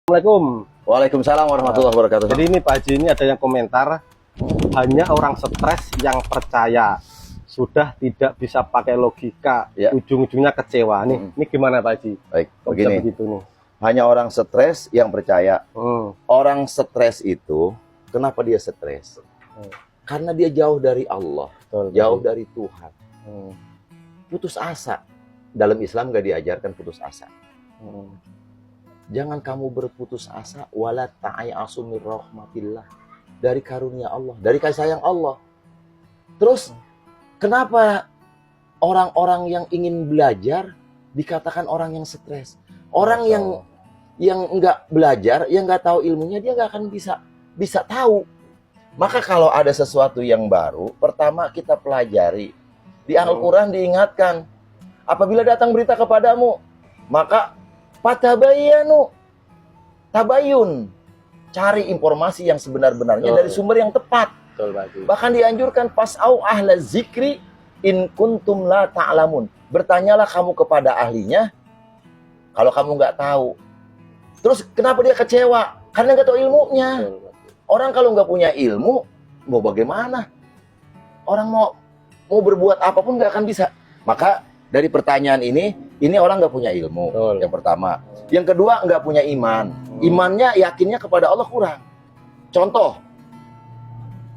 Assalamualaikum. Waalaikumsalam warahmatullahi wabarakatuh. Jadi ini Pak Haji, ini ada yang komentar, hanya orang stres yang percaya, sudah tidak bisa pakai logika, Ya. ujung-ujungnya kecewa. Ini gimana Pak Haji? Baik, Kok bisa begini. begitu nih? Hanya orang stres yang percaya. Orang stres itu, kenapa dia stres? Karena dia jauh dari Allah, Betul, jauh betul. dari Tuhan. Putus asa. Dalam Islam gak diajarkan putus asa. Jangan kamu berputus asa, wala ta'ayasu min rahmatillah, dari karunia Allah, dari kasih sayang Allah. Terus kenapa orang-orang yang ingin belajar dikatakan orang yang stres? Orang yang nggak belajar, yang nggak tahu ilmunya, dia nggak akan bisa tahu. Maka kalau ada sesuatu yang baru, pertama kita pelajari. Di Al-Quran diingatkan, apabila datang berita kepadamu, maka fatabayyanu, tabayun, cari informasi yang sebenar-benarnya dari sumber yang tepat. Betul, Pak Haji. Bahkan dianjurkan pas'au ahla zikri in kuntum la ta'lamun. Bertanyalah kamu kepada ahlinya kalau kamu nggak tahu. Terus kenapa dia kecewa? Karena nggak tahu ilmunya. Betul, Pak Haji. Orang kalau nggak punya ilmu, mau bagaimana? Orang mau berbuat apapun nggak akan bisa. Maka dari pertanyaan ini orang nggak punya ilmu. Betul. Yang pertama. Yang kedua, nggak punya iman. Imannya, yakinnya kepada Allah kurang. Contoh,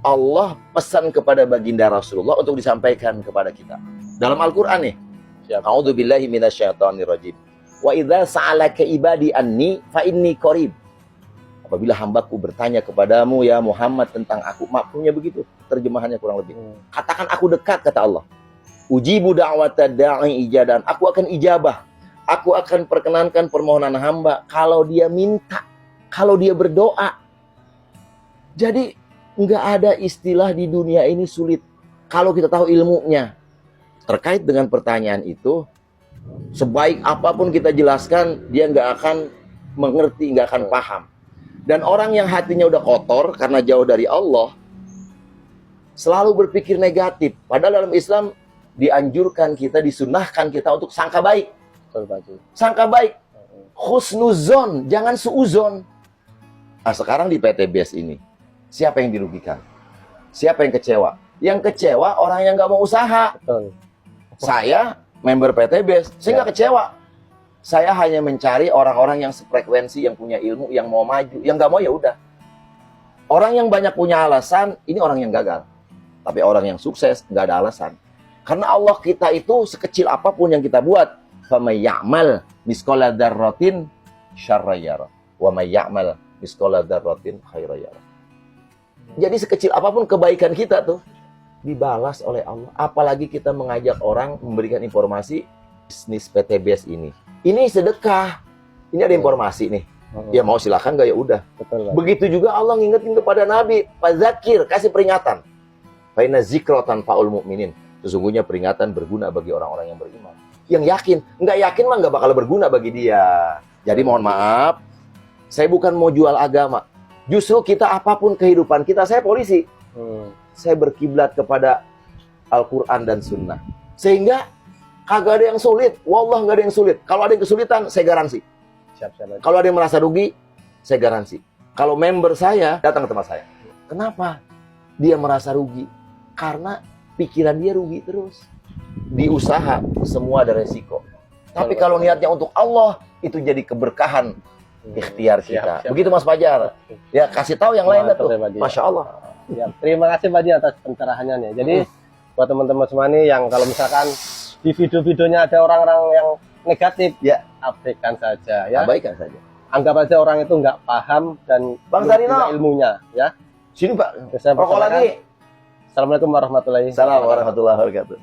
Allah pesan kepada baginda Rasulullah untuk disampaikan kepada kita. Dalam Al-Quran nih. A'udzubillahi minasyaitonirrajim. Wa idza sa'alaka ibadi anni fa inni qarib. Apabila hambaku bertanya kepadamu ya Muhammad tentang aku, maksudnya begitu. Terjemahannya kurang lebih. Katakan aku dekat, kata Allah. Ujibu da'wata da'i ijadan. Aku akan ijabah. Aku akan perkenankan permohonan hamba kalau dia minta, kalau dia berdoa. Jadi nggak ada istilah di dunia ini sulit kalau kita tahu ilmunya. Terkait dengan pertanyaan itu, sebaik apapun kita jelaskan, dia nggak akan mengerti, nggak akan paham. Dan orang yang hatinya udah kotor karena jauh dari Allah, selalu berpikir negatif. Padahal dalam Islam dianjurkan kita, disunnahkan kita untuk sangka baik. Betul, Pak Haji. Sangka baik. Husnuzon, jangan suuzon. Nah, sekarang di PTBS ini, siapa yang dirugikan? Siapa yang kecewa? Yang kecewa orang yang nggak mau usaha. Betul. Saya member PTBS, saya nggak kecewa. Saya hanya mencari orang-orang yang sefrekuensi, yang punya ilmu, yang mau maju. Yang nggak mau ya udah. Orang yang banyak punya alasan, ini orang yang gagal. Tapi orang yang sukses nggak ada alasan. Karena Allah kita itu sekecil apapun yang kita buat, فَمَنْ يَعْمَلْ مِثْقَالَ ذَرَّةٍ شَرًّا يَرَهُ وَمَنْ يَعْمَلْ مِثْقَالَ ذَرَّةٍ خَيْرًا يَرَهُ. Jadi sekecil apapun kebaikan kita tuh dibalas oleh Allah. Apalagi kita mengajak orang memberikan informasi bisnis PTBS ini. Ini sedekah. Ini ada informasi nih. Ya mau silakan nggak ya udah. Betul, Pak Haji. Begitu juga Allah ngingetin kepada Nabi, Fadzakir, kasih peringatan. Fa inna dzikra tanfa'ul mu'minin. Sesungguhnya peringatan berguna bagi orang-orang yang beriman. Yang yakin, nggak yakin mah nggak bakal berguna bagi dia. Jadi mohon maaf, saya bukan mau jual agama. Justru kita apapun kehidupan kita, saya polisi. Saya berkiblat kepada Al-Quran dan Sunnah. Sehingga kagak ada yang sulit. Wallah nggak ada yang sulit. Kalau ada yang kesulitan, saya garansi. Siap-siap aja. Kalau ada yang merasa rugi, saya garansi. Kalau member saya datang ke tempat saya. Kenapa dia merasa rugi? Karena pikiran dia rugi terus. Di usaha semua ada resiko. Tapi kalau niatnya untuk Allah, itu jadi keberkahan ikhtiar kita. Siap. Begitu Mas Fajar. Ya kasih tahu yang lain Mantap tuh. ya, Pak Haji. Masya Allah. Ya, terima kasih Pak Haji atas pencerahannya nih. Jadi buat teman-teman semua nih yang kalau misalkan di video-videonya ada orang-orang yang negatif, Ya, abaikan saja ya. abaikan saja. Anggap aja orang itu nggak paham dan Bang belum Sarino. punya ilmunya ya. Sini Pak. Saya Rokok persilakan. lagi. Assalamualaikum warahmatullahi Assalamualaikum warahmatullahi wabarakatuh.